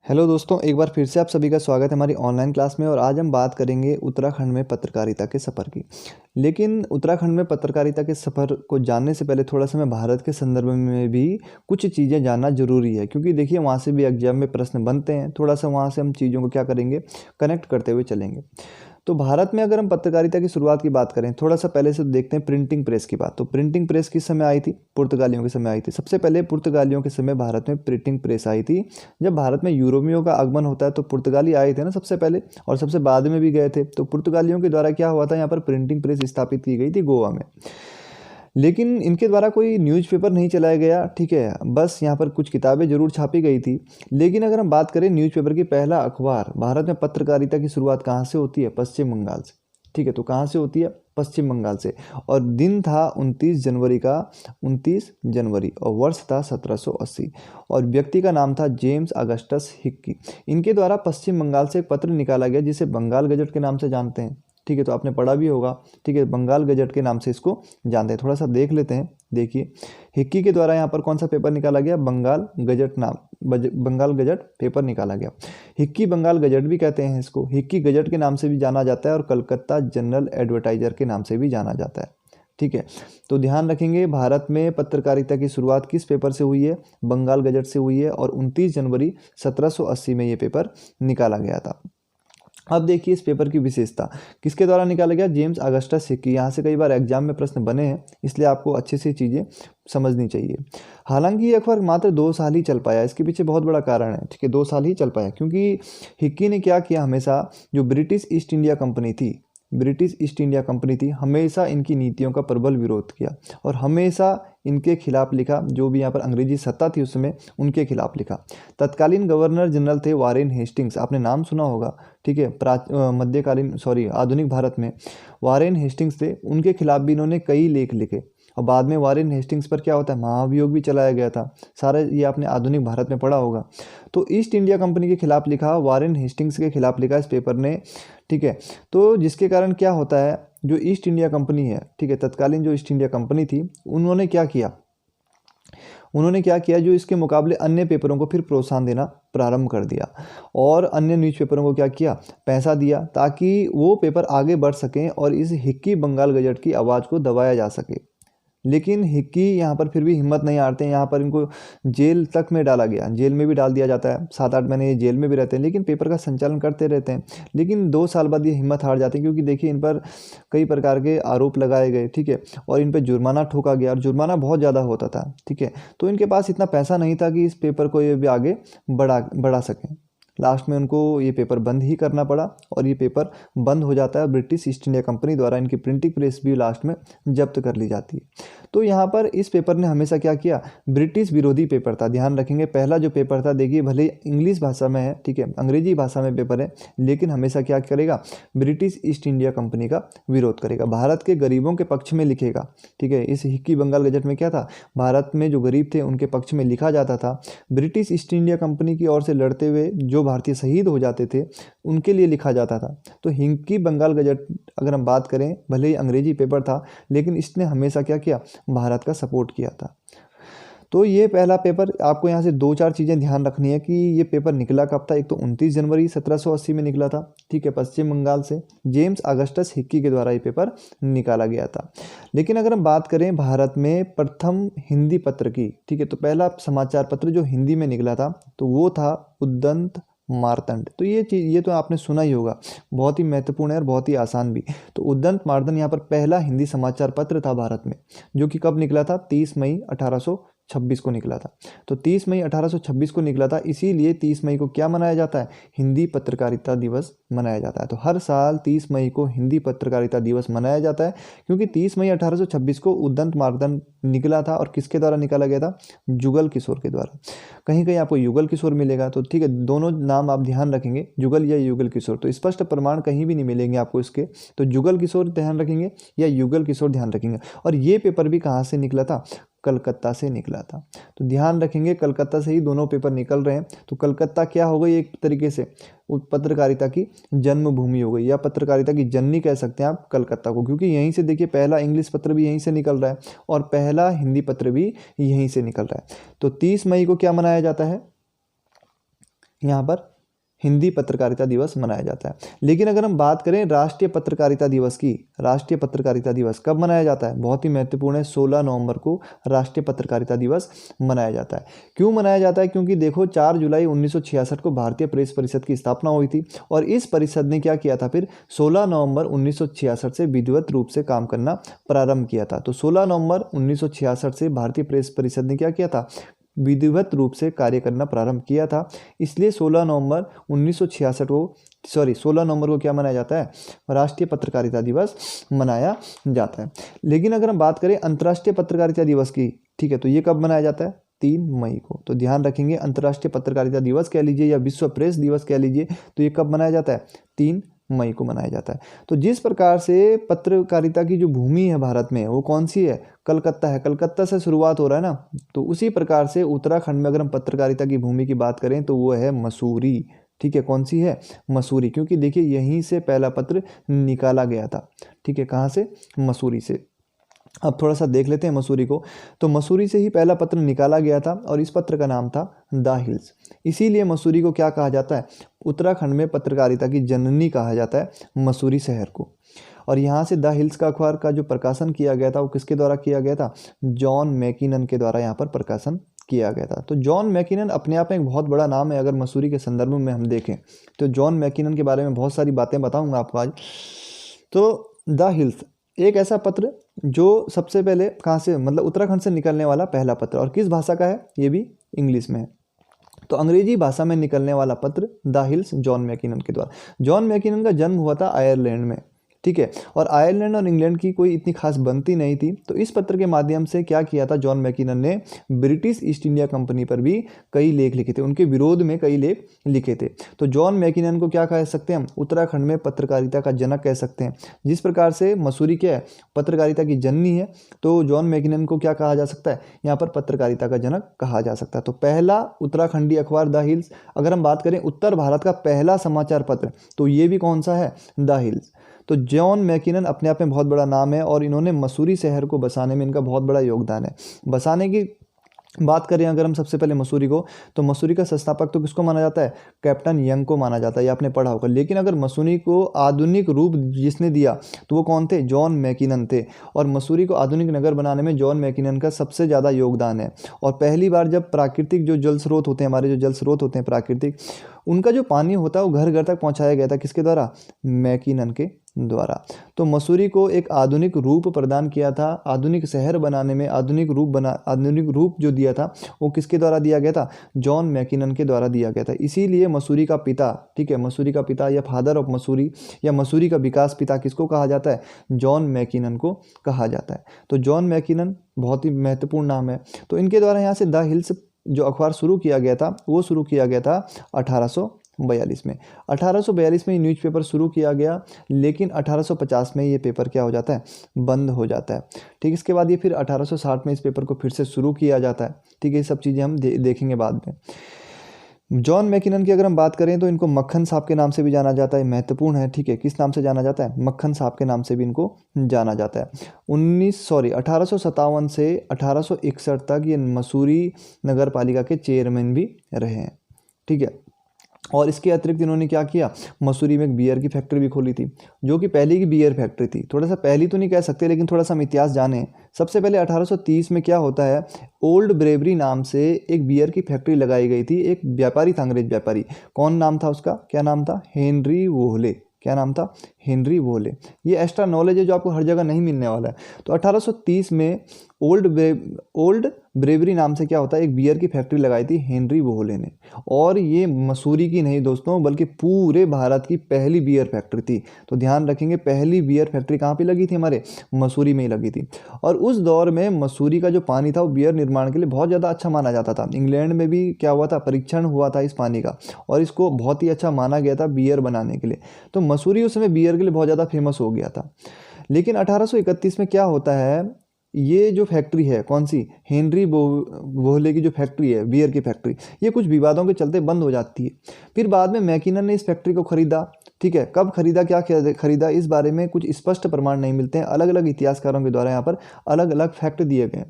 Hello दोस्तों, एक बार फिर से आप सभी का स्वागत है हमारी ऑनलाइन क्लास में। और आज हम बात करेंगे उत्तराखंड में पत्रकारिता के सफ़र की। लेकिन उत्तराखंड में पत्रकारिता के सफ़र को जानने से पहले थोड़ा सा मैं भारत के संदर्भ में भी कुछ चीज़ें जानना ज़रूरी है, क्योंकि देखिए वहाँ से भी एग्जाम में प्रश्न बनते हैं। थोड़ा सा वहाँ से हम चीज़ों को क्या करेंगे, कनेक्ट करते हुए चलेंगे। तो भारत में अगर हम पत्रकारिता की शुरुआत की बात करें, थोड़ा सा पहले से देखते हैं प्रिंटिंग प्रेस की बात। तो प्रिंटिंग प्रेस किस समय आई थी? पुर्तगालियों के समय आई थी। सबसे पहले पुर्तगालियों के समय भारत में प्रिंटिंग प्रेस आई थी। जब भारत में यूरोपियों का आगमन होता है तो पुर्तगाली आए थे ना सबसे पहले, और सबसे बाद में भी गए थे। तो पुर्तगालियों के द्वारा क्या हुआ था, यहाँ पर प्रिंटिंग प्रेस स्थापित की गई थी गोवा में। लेकिन इनके द्वारा कोई न्यूज़पेपर नहीं चलाया गया, ठीक है। बस यहाँ पर कुछ किताबें जरूर छापी गई थी। लेकिन अगर हम बात करें न्यूज़पेपर की, पहला अखबार भारत में पत्रकारिता की शुरुआत कहाँ से होती है? पश्चिम बंगाल से, ठीक है। तो कहाँ से होती है? पश्चिम बंगाल से। और दिन था 29 जनवरी का, 29 जनवरी, और वर्ष था 1780। और व्यक्ति का नाम था जेम्स अगस्टस हिक्की। इनके द्वारा पश्चिम बंगाल से एक पत्र निकाला गया जिसे बंगाल गजट के नाम से जानते हैं, ठीक है। तो आपने पढ़ा भी होगा, ठीक है। बंगाल गजट के नाम से इसको जानते हैं। थोड़ा सा देख लेते हैं। देखिए, हिक्की के द्वारा यहाँ पर कौन सा पेपर निकाला गया? Bengal gazette Bengal gazette paper निकाला गया। हिक्की बंगाल गजट भी कहते हैं इसको, हिक्की गजट के नाम से भी जाना जाता है, और कलकत्ता जनरल एडवर्टाइजर के नाम से भी जाना जाता है, ठीक है। तो ध्यान रखेंगे, भारत में पत्रकारिता की शुरुआत किस पेपर से हुई है? बंगाल गजट से हुई है, और 29 जनवरी 1780 में ये पेपर निकाला गया था। अब देखिए इस पेपर की विशेषता, किसके द्वारा निकाला गया? James Augustus Hickey. यहाँ से कई बार एग्जाम में प्रश्न बने हैं, इसलिए आपको अच्छे से चीज़ें समझनी चाहिए। हालांकि ये अखबार मात्र 2 साल ही चल पाया। इसके पीछे बहुत बड़ा कारण है, ठीक है। 2 साल ही चल पाया क्योंकि हिक्की ने क्या किया, हमेशा जो ब्रिटिश ईस्ट इंडिया कंपनी थी, ब्रिटिश ईस्ट इंडिया कंपनी थी, हमेशा इनकी नीतियों का प्रबल विरोध किया, और हमेशा इनके खिलाफ लिखा। जो भी यहाँ पर अंग्रेजी सत्ता थी उस समय, उनके खिलाफ लिखा। तत्कालीन गवर्नर जनरल थे वारेन हेस्टिंग्स, आपने नाम सुना होगा, ठीक है। मध्यकालीन आधुनिक भारत में वारेन हेस्टिंग्स थे, उनके खिलाफ भी इन्होंने कई लेख लिखे। और बाद में वारेन हेस्टिंग्स पर क्या होता है, महाभियोग भी चलाया गया था। सारा ये आपने आधुनिक भारत में पढ़ा होगा। तो ईस्ट इंडिया कंपनी के खिलाफ लिखा, वारेन हेस्टिंग्स के खिलाफ लिखा इस पेपर ने, ठीक है। तो जिसके कारण क्या होता है, जो ईस्ट इंडिया कंपनी है, ठीक है, तत्कालीन जो ईस्ट इंडिया कंपनी थी, उन्होंने क्या किया, जो इसके मुकाबले अन्य पेपरों को फिर प्रोत्साहन देना प्रारंभ कर दिया, और अन्य न्यूज़पेपरों को क्या किया, पैसा दिया, ताकि वो पेपर आगे बढ़ सकें और इस हिक्की बंगाल गजट की आवाज़ को दबाया जा सके। लेकिन हिक्की यहाँ पर फिर भी हिम्मत नहीं हारते हैं। यहाँ पर इनको जेल तक में डाला गया, जेल में भी डाल दिया जाता है। 7-8 महीने ये जेल में भी रहते हैं, लेकिन पेपर का संचालन करते रहते हैं। लेकिन 2 साल बाद ये हिम्मत हार जाते हैं, क्योंकि देखिए इन पर कई प्रकार के आरोप लगाए गए, ठीक है। और इन पर जुर्माना ठोका गया, और जुर्माना बहुत ज़्यादा होता था, ठीक है। तो इनके पास इतना पैसा नहीं था कि इस पेपर को ये भी आगे बढ़ा सकें। लास्ट में उनको ये पेपर बंद ही करना पड़ा, और ये पेपर बंद हो जाता है। ब्रिटिश ईस्ट इंडिया कंपनी द्वारा इनकी प्रिंटिंग प्रेस भी लास्ट में जब्त कर ली जाती है। तो यहाँ पर इस पेपर ने हमेशा क्या किया, ब्रिटिश विरोधी पेपर था। ध्यान रखेंगे, पहला जो पेपर था, देखिए भले इंग्लिश भाषा में है, ठीक है, अंग्रेजी भाषा में पेपर है, लेकिन हमेशा क्या करेगा, ब्रिटिश ईस्ट इंडिया कंपनी का विरोध करेगा, भारत के गरीबों के पक्ष में लिखेगा, ठीक है। इस हिक्की बंगाल गजट में क्या था, भारत में जो गरीब थे उनके पक्ष में लिखा जाता था। ब्रिटिश ईस्ट इंडिया कंपनी की ओर से लड़ते हुए जो भारतीय शहीद हो जाते थे, उनके लिए लिखा जाता था। तो हिक्की बंगाल गजट अगर हम बात करें, भले ही अंग्रेजी पेपर था, लेकिन इसने हमेशा क्या किया, भारत का सपोर्ट किया था। तो ये पहला पेपर, आपको यहाँ से 2-4 चीज़ें ध्यान रखनी है कि ये पेपर निकला कब था। एक तो 29 जनवरी 1780 में निकला था, ठीक है, पश्चिम बंगाल से। जेम्स अगस्टस हिक्की के द्वारा ये पेपर निकाला गया था। लेकिन अगर हम बात करें भारत में प्रथम हिंदी पत्र की, ठीक है, तो पहला समाचार पत्र जो हिंदी में निकला था, तो वो था उद्दंत मार्तंड। तो ये चीज़, ये तो आपने सुना ही होगा, बहुत ही महत्वपूर्ण है और बहुत ही आसान भी। तो उद्दंत मार्तंड यहाँ पर पहला हिंदी समाचार पत्र था भारत में, जो कि कब निकला था, 30 मई 1826 को निकला था। तो 30 मई 1826 को निकला था, इसीलिए 30 मई को क्या मनाया जाता है, हिंदी पत्रकारिता दिवस मनाया जाता है। तो हर साल 30 मई को हिंदी पत्रकारिता दिवस मनाया जाता है, क्योंकि 30 मई 1826 को उद्दंत मार्तंड निकला था। और किसके द्वारा निकाला गया था, जुगल किशोर के द्वारा। कहीं कहीं आपको युगल किशोर मिलेगा, तो ठीक है, दोनों नाम आप ध्यान रखेंगे, जुगल या युगल किशोर। तो स्पष्ट प्रमाण कहीं भी नहीं मिलेंगे आपको इसके, तो जुगल किशोर ध्यान रखेंगे या युगल किशोर ध्यान रखेंगे। और ये पेपर भी कहाँ से निकला था, कलकत्ता से निकला था। तो ध्यान रखेंगे, कलकत्ता से ही दोनों पेपर निकल रहे हैं। तो कलकत्ता क्या हो गई, एक तरीके से पत्रकारिता की जन्मभूमि हो गई, या पत्रकारिता की जननी कह सकते हैं आप कलकत्ता को, क्योंकि यहीं से देखिए पहला इंग्लिश पत्र भी यहीं से निकल रहा है, और पहला हिंदी पत्र भी यहीं से निकल रहा है। तो 30 मई को क्या मनाया जाता है, यहाँ पर हिंदी पत्रकारिता दिवस मनाया जाता है। लेकिन अगर हम बात करें राष्ट्रीय पत्रकारिता दिवस की, राष्ट्रीय पत्रकारिता दिवस कब मनाया जाता है? बहुत ही महत्वपूर्ण है, 16 नवंबर को राष्ट्रीय पत्रकारिता दिवस मनाया जाता है। क्यों मनाया जाता है? क्योंकि देखो 4 जुलाई 1966 को भारतीय प्रेस परिषद की स्थापना हुई थी और इस परिषद ने क्या किया था, फिर 16 नवंबर 1966 से विधिवत रूप से काम करना प्रारंभ किया था। तो 16 नवंबर 1966 से भारतीय प्रेस परिषद ने क्या किया था, विधिवत रूप से कार्य करना प्रारंभ किया था। इसलिए 16 नवंबर 1966 को 16 नवंबर को क्या मनाया जाता है, राष्ट्रीय पत्रकारिता दिवस मनाया जाता है। लेकिन अगर हम बात करें अंतर्राष्ट्रीय पत्रकारिता दिवस की, ठीक है, तो ये कब मनाया जाता है, 3 मई को। तो ध्यान रखेंगे, अंतर्राष्ट्रीय पत्रकारिता दिवस कह लीजिए या विश्व प्रेस दिवस कह लीजिए, तो ये कब मनाया जाता है, 3 मई को मनाया जाता है। तो जिस प्रकार से पत्रकारिता की जो भूमि है भारत में, वो कौन सी है, कलकत्ता है। कलकत्ता से शुरुआत हो रहा है ना, तो उसी प्रकार से उत्तराखंड में अगर हम पत्रकारिता की भूमि की बात करें तो वो है मसूरी। ठीक है, कौन सी है, मसूरी, क्योंकि देखिए यहीं से पहला पत्र निकाला गया था। ठीक है, कहाँ से, मसूरी से। अब थोड़ा सा देख लेते हैं मसूरी को। तो मसूरी से ही पहला पत्र निकाला गया था और इस पत्र का नाम था द हिल्स। इसीलिए मसूरी को क्या कहा जाता है, उत्तराखंड में पत्रकारिता की जननी कहा जाता है मसूरी शहर को। और यहाँ से द हिल्स का अखबार का जो प्रकाशन किया गया था वो किसके द्वारा किया गया था, जॉन मैकिनन के द्वारा यहाँ पर प्रकाशन किया गया था। तो जॉन मैकिनन अपने आप में एक बहुत बड़ा नाम है। अगर मसूरी के संदर्भ में हम देखें तो जॉन मैकिनन के बारे में बहुत सारी बातें बताऊंगा आपको आज। तो द हिल्स एक ऐसा पत्र जो सबसे पहले कहाँ से, मतलब उत्तराखंड से निकलने वाला पहला पत्र, और किस भाषा का है, ये भी इंग्लिश में है। तो अंग्रेजी भाषा में निकलने वाला पत्र द हिल्स जॉन मैकिनन के द्वारा। जॉन मैकिनन का जन्म हुआ था आयरलैंड में। ठीक है, और आयरलैंड और इंग्लैंड की कोई इतनी खास बनती नहीं थी। तो इस पत्र के माध्यम से क्या किया था, जॉन मैकिनन ने ब्रिटिश ईस्ट इंडिया कंपनी पर भी कई लेख लिखे थे, उनके विरोध में कई लेख लिखे थे। तो जॉन मैकिनन को क्या कह सकते हैं हम, उत्तराखंड में पत्रकारिता का जनक कह सकते हैं। जिस प्रकार से मसूरी क्या है, पत्रकारिता की जननी है, तो जॉन मैकिनन को क्या कहा जा सकता है, यहाँ पर पत्रकारिता का जनक कहा जा सकता है। तो पहला उत्तराखंडी अखबार द हिल्स। अगर हम बात करें उत्तर भारत का पहला समाचार पत्र, तो ये भी कौन सा है, द हिल्स। तो जॉन मैकिनन अपने आप में बहुत बड़ा नाम है और इन्होंने मसूरी शहर को बसाने में इनका बहुत बड़ा योगदान है। बसाने की बात करें अगर हम सबसे पहले मसूरी को, तो मसूरी का संस्थापक तो किसको माना जाता है, कैप्टन यंग को माना जाता है, ये आपने पढ़ा होगा। लेकिन अगर मसूरी को आधुनिक रूप जिसने दिया तो वो कौन थे, जॉन मैकिनन थे। और मसूरी को आधुनिक नगर बनाने में जॉन मैकिनन का सबसे ज़्यादा योगदान है। और पहली बार जब प्राकृतिक जो जल स्रोत होते हैं, हमारे जो जल स्रोत होते हैं प्राकृतिक, उनका जो पानी होता है वो घर घर तक पहुँचाया गया था, किसके द्वारा, मैकिनन के द्वारा। तो मसूरी को एक आधुनिक रूप प्रदान किया था, आधुनिक शहर बनाने में आधुनिक रूप जो दिया था वो किसके द्वारा दिया गया था, जॉन मैकिनन के द्वारा दिया गया था। इसीलिए मसूरी का पिता, ठीक है, मसूरी का पिता या फादर ऑफ मसूरी या मसूरी का विकास पिता किसको कहा जाता है, जॉन मैकिनन को कहा जाता है। तो जॉन मैकिनन बहुत ही महत्वपूर्ण नाम है। तो इनके द्वारा यहाँ से द हिल्स जो अखबार शुरू किया गया था वो शुरू किया गया था 1842 में। 1842 में ये न्यूज़पेपर शुरू किया गया, लेकिन 1850 में ये पेपर क्या हो जाता है, बंद हो जाता है। ठीक, इसके बाद ये फिर 1860 में इस पेपर को फिर से शुरू किया जाता है। ठीक है, ये सब चीज़ें हम देखेंगे बाद में। जॉन मैकिनन की अगर हम बात करें तो इनको मक्खन साहब के नाम से भी जाना जाता है, महत्वपूर्ण है। ठीक है, किस नाम से जाना जाता है, मक्खन साहब के नाम से भी इनको जाना जाता है। 1857 से 1861 तक ये मसूरी नगर पालिका के चेयरमैन भी रहे हैं। ठीक है, और इसके अतिरिक्त इन्होंने क्या किया, मसूरी में एक बियर की फैक्ट्री भी खोली थी, जो कि पहली की बियर फैक्ट्री थी। थोड़ा सा पहली तो नहीं कह सकते, लेकिन थोड़ा सा हम इतिहास जाने। सबसे पहले 1830 में क्या होता है, ओल्ड ब्रेवरी नाम से एक बियर की फैक्ट्री लगाई गई थी। एक व्यापारी था, अंग्रेज व्यापारी, कौन नाम था उसका, क्या नाम था, हेनरी वोहले। क्या नाम था, हेनरी वोहले। ये एक्स्ट्रा नॉलेज है जो आपको हर जगह नहीं मिलने वाला है। तो 1830 में ओल्ड ब्रेवरी नाम से क्या होता है, एक बियर की फैक्ट्री लगाई थी हेनरी वोहले ने। और ये मसूरी की नहीं दोस्तों, बल्कि पूरे भारत की पहली बियर फैक्ट्री थी। तो ध्यान रखेंगे, पहली बियर फैक्ट्री कहाँ पे लगी थी, हमारे मसूरी में ही लगी थी। और उस दौर में मसूरी का जो पानी था वो बियर निर्माण के लिए बहुत ज़्यादा अच्छा माना जाता था। इंग्लैंड में भी क्या हुआ था, परीक्षण हुआ था इस पानी का, और इसको बहुत ही अच्छा माना गया था बियर बनाने के लिए। तो मसूरी उस समय बियर के लिए बहुत ज़्यादा फेमस हो गया था। लेकिन 1831 में क्या होता है, ये जो फैक्ट्री है, कौन सी, हेनरी वोहले की जो फैक्ट्री है, बियर की फैक्ट्री, ये कुछ विवादों के चलते बंद हो जाती है। फिर बाद में मैकिनन ने इस फैक्ट्री को खरीदा। ठीक है, कब खरीदा, क्या खरीदा, इस बारे में कुछ स्पष्ट प्रमाण नहीं मिलते हैं। अलग अलग इतिहासकारों के द्वारा यहाँ पर अलग अलग फैक्ट दिए गए।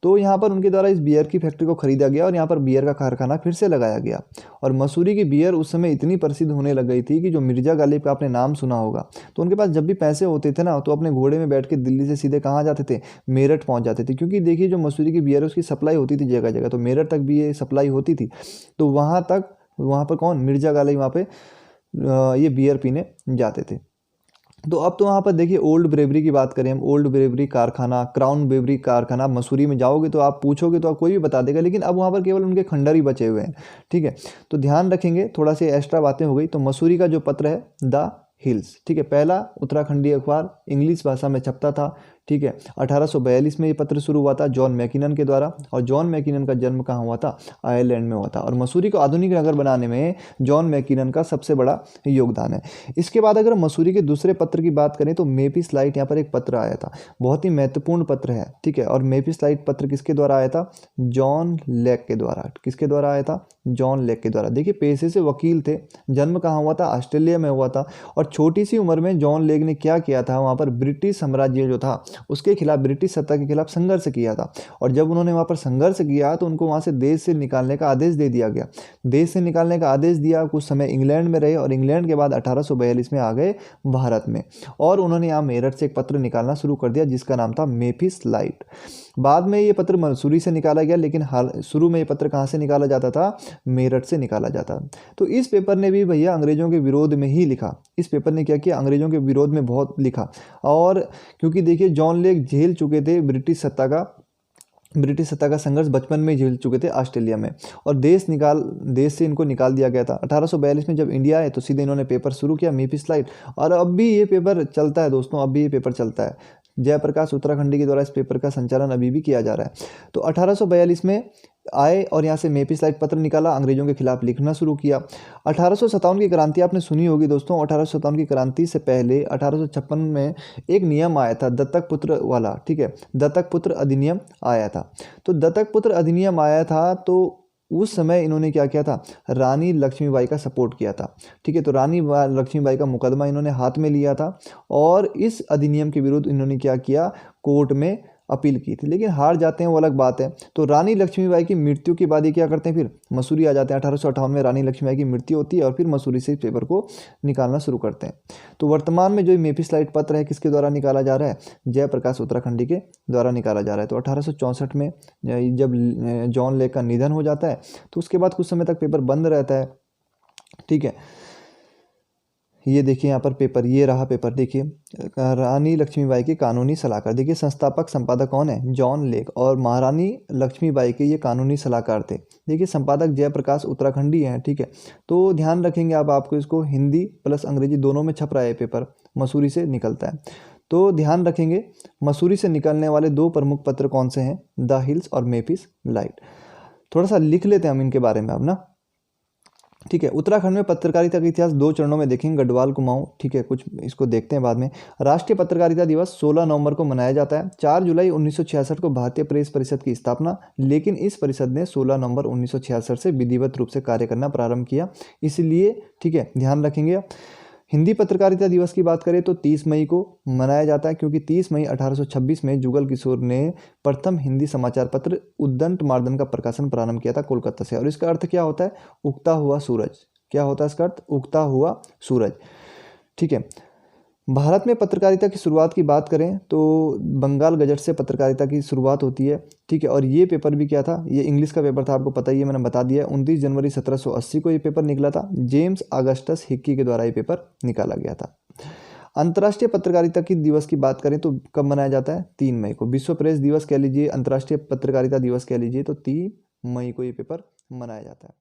तो यहाँ पर उनके द्वारा इस बियर की फैक्ट्री को खरीदा गया और यहाँ पर बियर का कारखाना फिर से लगाया गया। और मसूरी की बियर उस समय इतनी प्रसिद्ध होने लग गई थी कि जो मिर्जा गालिब का आपने नाम सुना होगा, तो उनके पास जब भी पैसे होते थे ना, तो अपने घोड़े में बैठ के दिल्ली से सीधे कहाँ जाते थे, मेरठ पहुँच जाते थे। क्योंकि देखिए जो मसूरी की बियर है उसकी सप्लाई होती थी जगह जगह, तो मेरठ तक भी ये सप्लाई होती थी। तो वहाँ पर कौन, मिर्जा गालिब वहाँ पे ये बियर पीने जाते थे। तो अब तो वहाँ पर देखिए ओल्ड ब्रेवरी की बात करें हम, ओल्ड ब्रेवरी कारखाना, क्राउन ब्रेवरी कारखाना, मसूरी में जाओगे तो आप पूछोगे तो आप कोई भी बता देगा, लेकिन अब वहाँ पर केवल उनके खंडर ही बचे हुए हैं। ठीक है, तो ध्यान रखेंगे, थोड़ा सी एक्स्ट्रा बातें हो गई। तो मसूरी का जो पत्र है द हिल्स, ठीक है, पहला उत्तराखंडी अखबार इंग्लिश भाषा में छपता था। ठीक है, 1842 में ये पत्र शुरू हुआ था जॉन मैकिनन के द्वारा। और जॉन मैकिनन का जन्म कहाँ हुआ था, आयरलैंड में हुआ था। और मसूरी को आधुनिक नगर बनाने में जॉन मैकिनन का सबसे बड़ा योगदान है। इसके बाद अगर मसूरी के दूसरे पत्र की बात करें तो मेपिस लाइट, यहाँ पर एक पत्र आया था, बहुत ही महत्वपूर्ण पत्र है। ठीक है, और मेपिस लाइट पत्र किसके द्वारा आया था, जॉन लेक के द्वारा। किसके द्वारा आया था, जॉन लेक के द्वारा। देखिए पेशे से वकील थे, जन्म कहाँ हुआ था, ऑस्ट्रेलिया में हुआ था। और छोटी सी उम्र में जॉन लेक ने क्या किया था, वहाँ पर ब्रिटिश साम्राज्य जो था उसके खिलाफ, ब्रिटिश सत्ता के खिलाफ संघर्ष किया था। और जब उन्होंने वहाँ पर संघर्ष किया तो उनको वहाँ से देश से निकालने का आदेश दे दिया गया। देश से निकालने का आदेश दिया, कुछ समय इंग्लैंड में रहे और इंग्लैंड के बाद 1842 में आ गए भारत में। और उन्होंने यहाँ मेरठ से एक पत्र निकालना शुरू कर दिया जिसका नाम था मेपिस लाइट। बाद में ये पत्र मसूरी से निकाला गया, लेकिन शुरू में ये पत्र कहाँ से निकाला जाता था, मेरठ से निकाला जाता। तो इस पेपर ने भी भैया अंग्रेजों के विरोध में ही लिखा। इस पेपर ने क्या किया, अंग्रेजों के विरोध में बहुत लिखा। और क्योंकि देखिए जॉन लेक झेल चुके थे ब्रिटिश सत्ता का संघर्ष, बचपन में झेल चुके थे ऑस्ट्रेलिया में। और देश से इनको निकाल दिया गया था। 1842 में जब इंडिया आए तो सीधे इन्होंने पेपर शुरू किया मेपिस लाइट। और अब भी ये पेपर चलता है दोस्तों, अब भी ये पेपर चलता है। जयप्रकाश उत्तराखंडी के द्वारा इस पेपर का संचालन अभी भी किया जा रहा है। तो 1842 में आए और यहाँ से मेपिस लाइट पत्र निकाला, अंग्रेजों के खिलाफ लिखना शुरू किया। 1857 की क्रांति आपने सुनी होगी दोस्तों। 1857 की क्रांति से पहले 1856 में एक नियम आया था दत्तक पुत्र वाला। ठीक है, दत्तक पुत्र अधिनियम आया था। तो दत्तक पुत्र अधिनियम आया था तो उस समय इन्होंने क्या किया था, रानी लक्ष्मीबाई का सपोर्ट किया था। ठीक है, तो रानी लक्ष्मीबाई का मुकदमा इन्होंने हाथ में लिया था और इस अधिनियम के विरुद्ध इन्होंने क्या किया, कोर्ट में अपील की थी, लेकिन हार जाते हैं, वो अलग बात है। तो रानी लक्ष्मीबाई की मृत्यु के बाद ये क्या करते हैं, फिर मसूरी आ जाते हैं। 1858 में रानी लक्ष्मीबाई की मृत्यु होती है और फिर मसूरी से इस पेपर को निकालना शुरू करते हैं। तो वर्तमान में जो मेपिस लाइट पत्र है किसके द्वारा निकाला जा रहा है, जयप्रकाश उत्तराखंडी के द्वारा निकाला जा रहा है। तो 1864 में जब जॉन लेक का निधन हो जाता है तो उसके बाद कुछ समय तक पेपर बंद रहता है। ठीक है, ये देखिए यहाँ पर पेपर, ये रहा पेपर। देखिए रानी लक्ष्मीबाई के कानूनी सलाहकार, देखिए संस्थापक संपादक कौन है, जॉन लेक, और महारानी लक्ष्मीबाई के ये कानूनी सलाहकार थे। देखिए संपादक जयप्रकाश उत्तराखंडी हैं। ठीक है, तो ध्यान रखेंगे आपको इसको, हिंदी प्लस अंग्रेजी दोनों में छप रहा है पेपर, मसूरी से निकलता है। तो ध्यान रखेंगे मसूरी से निकलने वाले दो प्रमुख पत्र कौन से हैं, द हिल्स और मेपिस लाइट। थोड़ा सा लिख लेते हैं हम इनके बारे में अब ना। ठीक है, उत्तराखंड में पत्रकारिता का इतिहास दो चरणों में देखेंगे, गढ़वाल कुमाऊं। ठीक है, कुछ इसको देखते हैं बाद में। राष्ट्रीय पत्रकारिता दिवस 16 नवंबर को मनाया जाता है। 4 जुलाई 1966 को भारतीय प्रेस परिषद की स्थापना, लेकिन इस परिषद ने 16 नवंबर 1966 से विधिवत रूप से कार्य करना प्रारंभ किया, इसलिए ठीक है ध्यान रखेंगे। हिंदी पत्रकारिता दिवस की बात करें तो 30 मई को मनाया जाता है, क्योंकि 30 मई 1826 में जुगल किशोर ने प्रथम हिंदी समाचार पत्र उद्दंड मार्दन का प्रकाशन प्रारंभ किया था कोलकाता से। और इसका अर्थ क्या होता है, उगता हुआ सूरज। क्या होता है इसका अर्थ, उगता हुआ सूरज। ठीक है, भारत में पत्रकारिता की शुरुआत की बात करें तो बंगाल गजट से पत्रकारिता की शुरुआत होती है। ठीक है, और ये पेपर भी क्या था, ये इंग्लिश का पेपर था, आपको पता ही है, मैंने बता दिया। 29 जनवरी 1780 को ये पेपर निकला था। जेम्स अगस्टस हिक्की के द्वारा ये पेपर निकाला गया था। अंतर्राष्ट्रीय पत्रकारिता की दिवस की बात करें तो कब मनाया जाता है, 3 मई को। विश्व प्रेस दिवस कह लीजिए, अंतर्राष्ट्रीय पत्रकारिता दिवस कह लीजिए, तो 3 मई को ये पेपर मनाया जाता है।